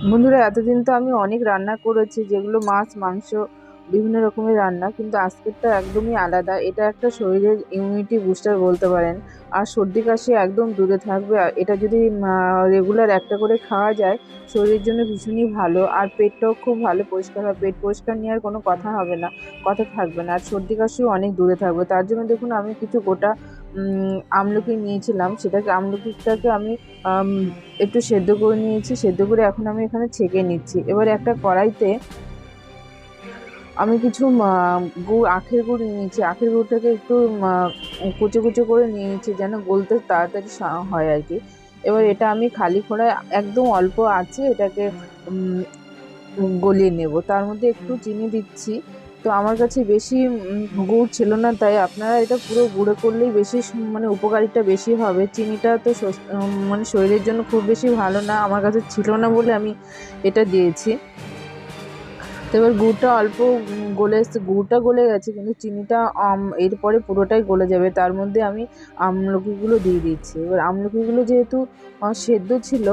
বন্ধুরা, এতদিন তো আমি অনেক রান্না করেছি, যেগুলো মাছ মাংস বিভিন্ন রকমের রান্না, কিন্তু আজকেরটা একদমই আলাদা। এটা একটা শরীরের ইমিউনিটি বুস্টার বলতে পারেন। আর সর্দি কাশি একদম দূরে থাকবে। আর এটা যদি রেগুলার একটা করে খাওয়া যায়, শরীরের জন্য ভীষণই ভালো। আর পেটটাও খুব ভালো পরিষ্কার হয়, পেট পরিষ্কার নিয়ে আর কোনো কথা হবে না, কথা থাকবে না। আর সর্দি কাশিও অনেক দূরে থাকবে। তার জন্য দেখুন, আমি কিছু গোটা আমলকি নিয়েছিলাম। আমলকিটাকে আমি আম একটু সেদ্ধ করে নিয়েছি। সেদ্ধ করে এখন আমি এখানে ছেঁকে নিচ্ছি। এবারে একটা কড়াইতে আমি কিছু আখের গুড় নিয়েছি। আখের গুড়টাকে একটু কুচো কুচো করে নিয়েছি, যেন গলতে তাড়াতাড়ি হয় আর কি। এবার এটা আমি খালি কড়াই একদম অল্প আছে এটাকে উম গলিয়ে নেব। তার মধ্যে একটু চিনি দিচ্ছি। তো আমার কাছে বেশি গুড় ছিল না, তাই আপনারা এটা পুরো গুঁড়ো করলেই বেশি মানে উপকারিতা বেশি হবে। চিনিটা তো মানে শরীরের জন্য খুব বেশি ভালো না, আমার কাছে ছিল না বলে আমি এটা দিয়েছি। তো এবার গুড়টা অল্প গলে এসছে, গুড়টা গলে গেছে, কিন্তু চিনিটা এরপরে পুরোটাই গলে যাবে। তার মধ্যে আমি আমলকিগুলো দিয়ে দিচ্ছি। এবার আমলকিগুলো যেহেতু সেদ্ধ ছিল,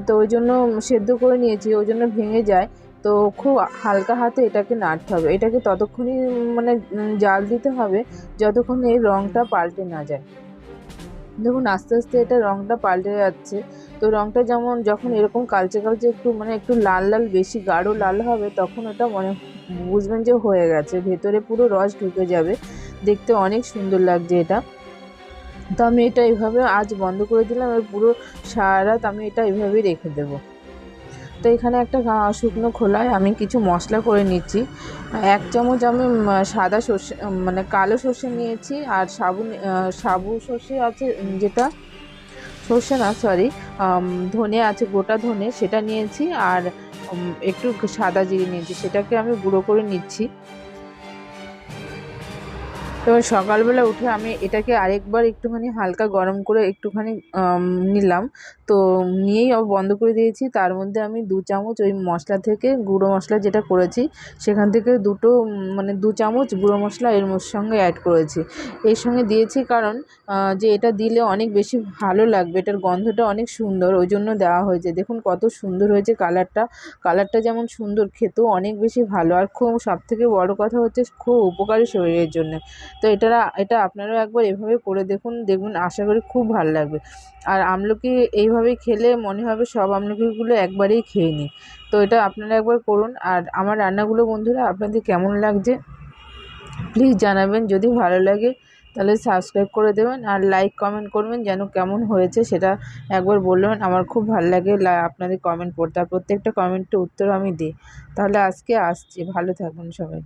তো ওই জন্য সেদ্ধ করে নিয়েছি, ওই জন্য ভেঙে যায়। তো খুব হালকা হাতে এটাকে নাড়তে হবে। এটাকে ততক্ষণই মানে জাল দিতে হবে যতক্ষণ এর রঙটা পাল্টে না যায়। দেখুন, আস্তে আস্তে এটা রংটা পাল্টে যাচ্ছে। তো রংটা যেমন যখন এরকম কালচে কালচে একটু মানে একটু লাল লাল বেশি গাঢ় লাল হবে, তখন ওটা মনে বুঝবেন যে হয়ে গেছে, ভেতরে পুরো রস ঢুকে যাবে। দেখতে অনেক সুন্দর লাগছে এটা। তো আমি এটা এইভাবে আজ বন্ধ করে দিলাম। আর পুরো সারা রাত আমি এটা এইভাবেই রেখে দেবো। তো এখানে একটা শুকনো খোলায় আমি কিছু মশলা করে নিচ্ছি। 1 চামচ আমি সাদা সর্ষে মানে কালো সর্ষে নিয়েছি। আর সাবু সর্ষে আছে, যেটা সর্ষে না, সরি, ধনে আছে, গোটা ধনে, সেটা নিয়েছি। আর একটু সাদা জিরে নিয়েছি, সেটাকে আমি গুঁড়ো করে নিচ্ছি। এবার সকালবেলা উঠে আমি এটাকে আরেকবার একটুখানি হালকা গরম করে একটুখানি নিলাম। তো নিয়েই বন্ধ করে দিয়েছি। তার মধ্যে আমি 2 চামচ ওই মশলা থেকে, গুঁড়ো মশলা যেটা করেছি সেখান থেকে দুটো মানে 2 চামচ গুঁড়ো মশলা এর সঙ্গে অ্যাড করেছি। এর সঙ্গে দিয়েছি কারণ যে এটা দিলে অনেক বেশি ভালো লাগবে, এটার গন্ধটা অনেক সুন্দর, ওই জন্য দেওয়া হয়েছে। দেখুন কত সুন্দর হয়েছে কালারটা। কালারটা যেমন সুন্দর, খেতেও অনেক বেশি ভালো। আর খুব সবথেকে বড় কথা হচ্ছে খুব উপকারী শরীরের জন্যে। তো এটা আপনারাও একবার এভাবে করে দেখুন, দেখবেন আশা করি খুব ভাল লাগবে। আর আমলকি এইভাবে খেলে মনে হবে সব আমলকিগুলো একবারেই খেয়ে নিই। তো এটা আপনারা একবার করুন। আর আমার রান্নাগুলো বন্ধুরা আপনাদের কেমন লাগছে প্লিজ জানাবেন। যদি ভালো লাগে তাহলে সাবস্ক্রাইব করে দেবেন, আর লাইক কমেন্ট করবেন যেন কেমন হয়েছে সেটা একবার বলবেন। আমার খুব ভালো লাগে আপনাদের কমেন্ট পড়তে, আর প্রত্যেকটা কমেন্টের উত্তর আমি দিই। তাহলে আজকে আসছি, ভালো থাকুন সবাই।